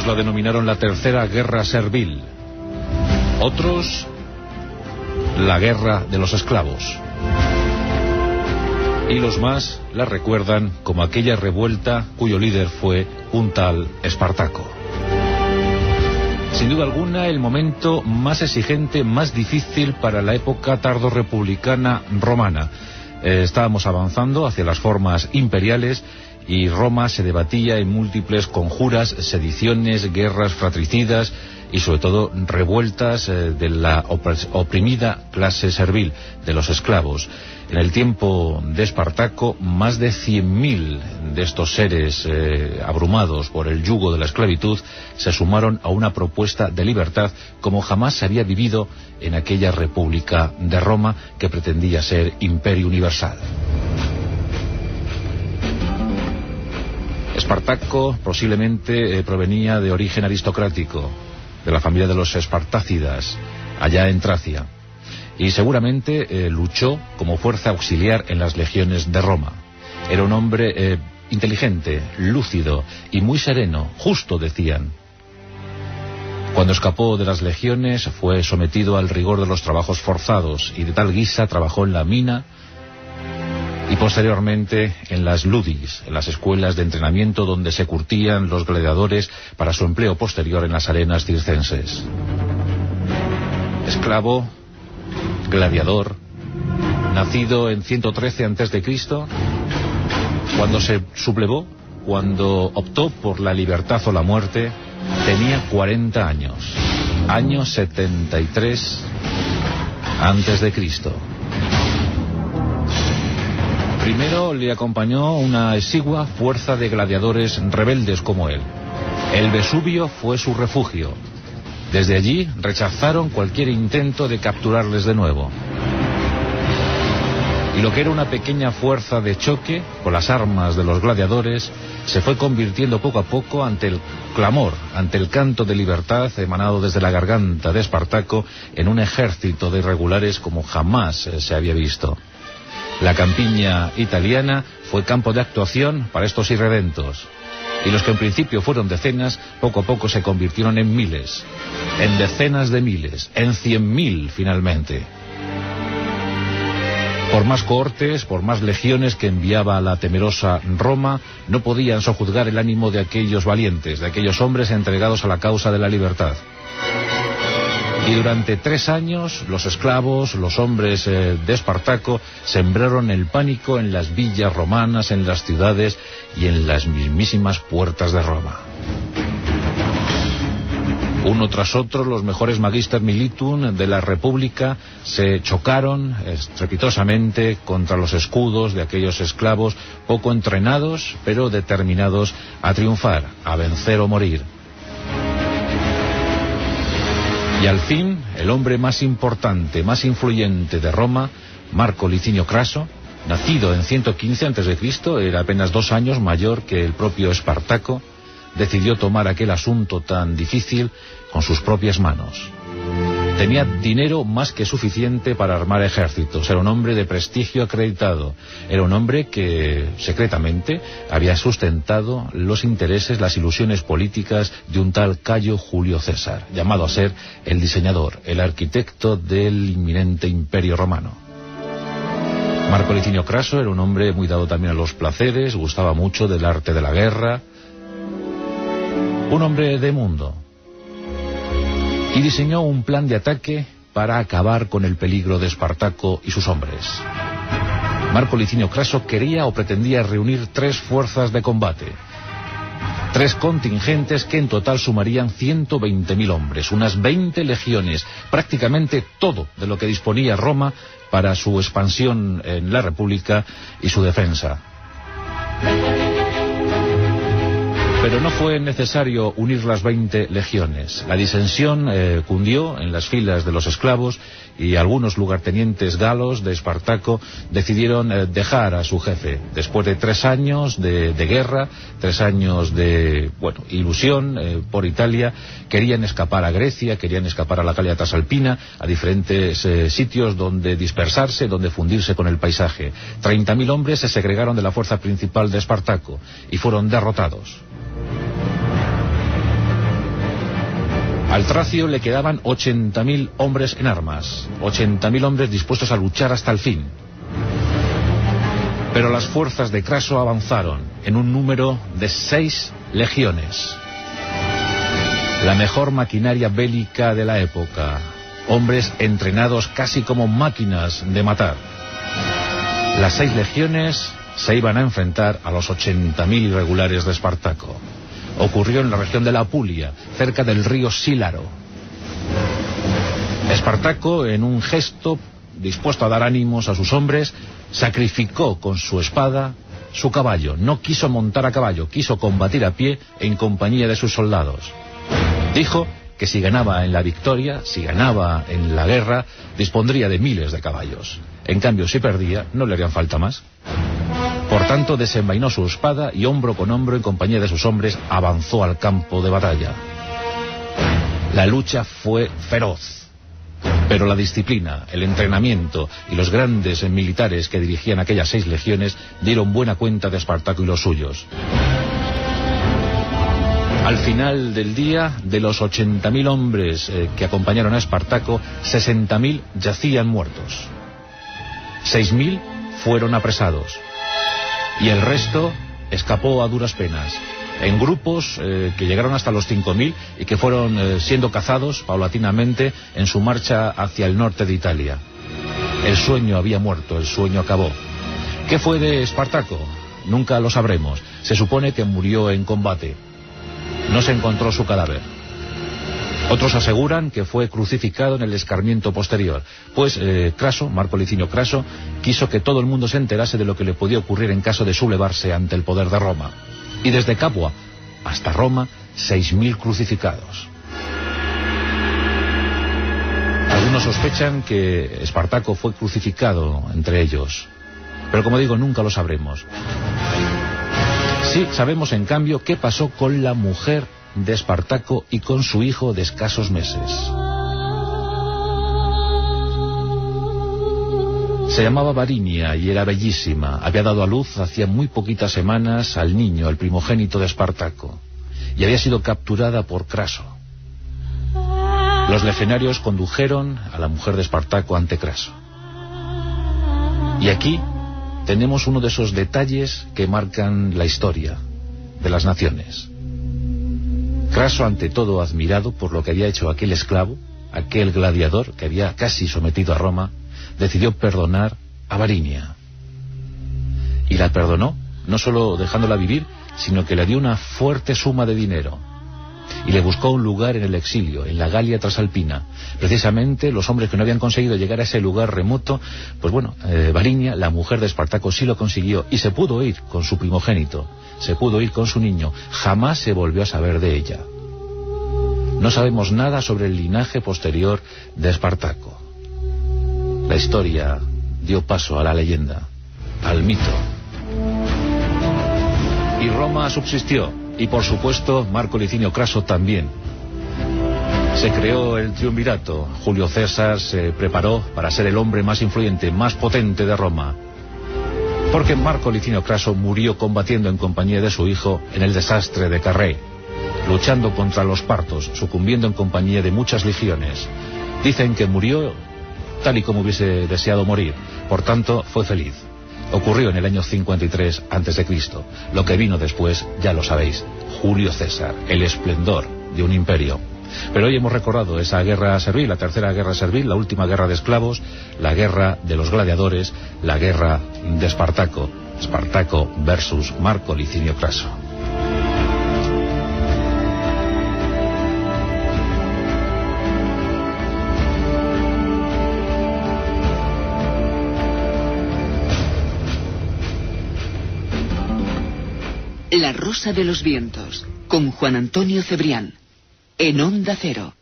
Unos la denominaron la Tercera Guerra Servil, otros la Guerra de los Esclavos, y los más la recuerdan como aquella revuelta cuyo líder fue un tal Espartaco. Sin duda alguna, el momento más exigente, más difícil para la época tardorrepublicana romana. Estábamos avanzando hacia las formas imperiales y Roma se debatía en múltiples conjuras, sediciones, guerras fratricidas y sobre todo revueltas de la oprimida clase servil, de los esclavos. En el tiempo de Espartaco, más de 100.000 de estos seres abrumados por el yugo de la esclavitud se sumaron a una propuesta de libertad como jamás se había vivido en aquella república de Roma que pretendía ser imperio universal. Espartaco posiblemente provenía de origen aristocrático, de la familia de los espartácidas, allá en Tracia, y seguramente luchó como fuerza auxiliar en las legiones de Roma. Era un hombre inteligente, lúcido y muy sereno, justo decían. Cuando escapó de las legiones fue sometido al rigor de los trabajos forzados y de tal guisa trabajó en la mina y posteriormente en las ludis, en las escuelas de entrenamiento donde se curtían los gladiadores para su empleo posterior en las arenas circenses. Esclavo, gladiador, nacido en 113 a.C., cuando se sublevó, cuando optó por la libertad o la muerte, tenía 40 años, año 73 a.C. Primero le acompañó una exigua fuerza de gladiadores rebeldes como él. El Vesubio fue su refugio. Desde allí rechazaron cualquier intento de capturarles de nuevo. Y lo que era una pequeña fuerza de choque con las armas de los gladiadores se fue convirtiendo poco a poco ante el clamor, ante el canto de libertad emanado desde la garganta de Espartaco en un ejército de irregulares como jamás se había visto. La campiña italiana fue campo de actuación para estos irredentos, y los que en principio fueron decenas, poco a poco se convirtieron en miles, en decenas de miles, en 100.000 finalmente. Por más cohortes, por más legiones que enviaba la temerosa Roma, no podían sojuzgar el ánimo de aquellos valientes, de aquellos hombres entregados a la causa de la libertad. Y durante 3 años los esclavos, los hombres de Espartaco, sembraron el pánico en las villas romanas, en las ciudades y en las mismísimas puertas de Roma. Uno tras otro, los mejores magister militum de la República se chocaron estrepitosamente contra los escudos de aquellos esclavos poco entrenados, pero determinados a triunfar, a vencer o morir. Y al fin, el hombre más importante, más influyente de Roma, Marco Licinio Craso, nacido en 115 a.C., era apenas 2 años mayor que el propio Espartaco, decidió tomar aquel asunto tan difícil con sus propias manos. Tenía dinero más que suficiente para armar ejércitos, era un hombre de prestigio acreditado, era un hombre que secretamente había sustentado los intereses, las ilusiones políticas de un tal Cayo Julio César, llamado a ser el diseñador, el arquitecto del inminente imperio romano. Marco Licinio Craso era un hombre muy dado también a los placeres, gustaba mucho del arte de la guerra, un hombre de mundo, y diseñó un plan de ataque para acabar con el peligro de Espartaco y sus hombres. Marco Licinio Craso quería o pretendía reunir 3 fuerzas de combate, 3 contingentes que en total sumarían 120.000 hombres, unas 20 legiones, prácticamente todo de lo que disponía Roma para su expansión en la República y su defensa. Pero no fue necesario unir las 20 legiones. La disensión cundió en las filas de los esclavos y algunos lugartenientes galos de Espartaco decidieron dejar a su jefe. Después de 3 años de guerra, 3 años de ilusión por Italia, querían escapar a Grecia, querían escapar a la Galia Trasalpina, a diferentes sitios donde dispersarse, donde fundirse con el paisaje. 30.000 hombres se segregaron de la fuerza principal de Espartaco y fueron derrotados. Al Tracio le quedaban 80.000 hombres en armas, 80.000 hombres dispuestos a luchar hasta el fin. Pero las fuerzas de Craso avanzaron en un número de 6 legiones. La mejor maquinaria bélica de la época. Hombres entrenados casi como máquinas de matar. Las 6 legiones se iban a enfrentar a los 80.000 irregulares de Espartaco. Ocurrió en la región de la Apulia, cerca del río Sílaro. Espartaco, en un gesto dispuesto a dar ánimos a sus hombres, sacrificó con su espada su caballo. No quiso montar a caballo, quiso combatir a pie en compañía de sus soldados. Dijo que si ganaba en la victoria, si ganaba en la guerra, dispondría de miles de caballos. En cambio, si perdía, no le harían falta más. Por tanto, desenvainó su espada y hombro con hombro, en compañía de sus hombres, avanzó al campo de batalla. La lucha fue feroz, pero la disciplina, el entrenamiento y los grandes militares que dirigían aquellas 6 legiones dieron buena cuenta de Espartaco y los suyos. Al final del día, de los 80.000 hombres que acompañaron a Espartaco, 60.000 yacían muertos. 6.000 fueron apresados. Y el resto escapó a duras penas, en grupos que llegaron hasta los 5.000 y que fueron siendo cazados paulatinamente en su marcha hacia el norte de Italia. El sueño había muerto, el sueño acabó. ¿Qué fue de Espartaco? Nunca lo sabremos. Se supone que murió en combate. No se encontró su cadáver. Otros aseguran que fue crucificado en el escarmiento posterior, pues Craso, Marco Licinio Craso, quiso que todo el mundo se enterase de lo que le podía ocurrir en caso de sublevarse ante el poder de Roma. Y desde Capua hasta Roma, 6.000 crucificados. Algunos sospechan que Espartaco fue crucificado entre ellos, pero como digo, nunca lo sabremos. Sí sabemos, en cambio, qué pasó con la mujer de Espartaco y con su hijo de escasos meses. Se llamaba Varinia y era bellísima. Había dado a luz hacía muy poquitas semanas al niño, el primogénito de Espartaco, y había sido capturada por Craso. Los legionarios condujeron a la mujer de Espartaco ante Craso. Y aquí tenemos uno de esos detalles que marcan la historia de las naciones. Craso, ante todo admirado por lo que había hecho aquel esclavo, aquel gladiador que había casi sometido a Roma, decidió perdonar a Varinia. Y la perdonó, no solo dejándola vivir, sino que le dio una fuerte suma de dinero. Y le buscó un lugar en el exilio, en la Galia Trasalpina. Precisamente los hombres que no habían conseguido llegar a ese lugar remoto, pues bueno, Varinia, la mujer de Espartaco, sí lo consiguió y se pudo ir con su primogénito, se pudo ir con su niño. Jamás se volvió a saber de ella. No sabemos nada sobre el linaje posterior de Espartaco. La historia dio paso a la leyenda, al mito. Y Roma subsistió, y por supuesto Marco Licinio Craso también. Se creó el triunvirato. Julio César se preparó para ser el hombre más influyente, más potente de Roma. Porque Marco Licinio Craso murió combatiendo en compañía de su hijo en el desastre de Carré, luchando contra los partos, sucumbiendo en compañía de muchas legiones. Dicen que murió tal y como hubiese deseado morir, por tanto fue feliz. Ocurrió en el año 53 a.C. Lo que vino después ya lo sabéis: Julio César, el esplendor de un imperio. Pero hoy hemos recordado esa guerra servil, la tercera guerra servil, la última guerra de esclavos, la guerra de los gladiadores, la guerra de Espartaco. Espartaco versus Marco Licinio Craso. La Rosa de los Vientos, con Juan Antonio Cebrián, en Onda Cero.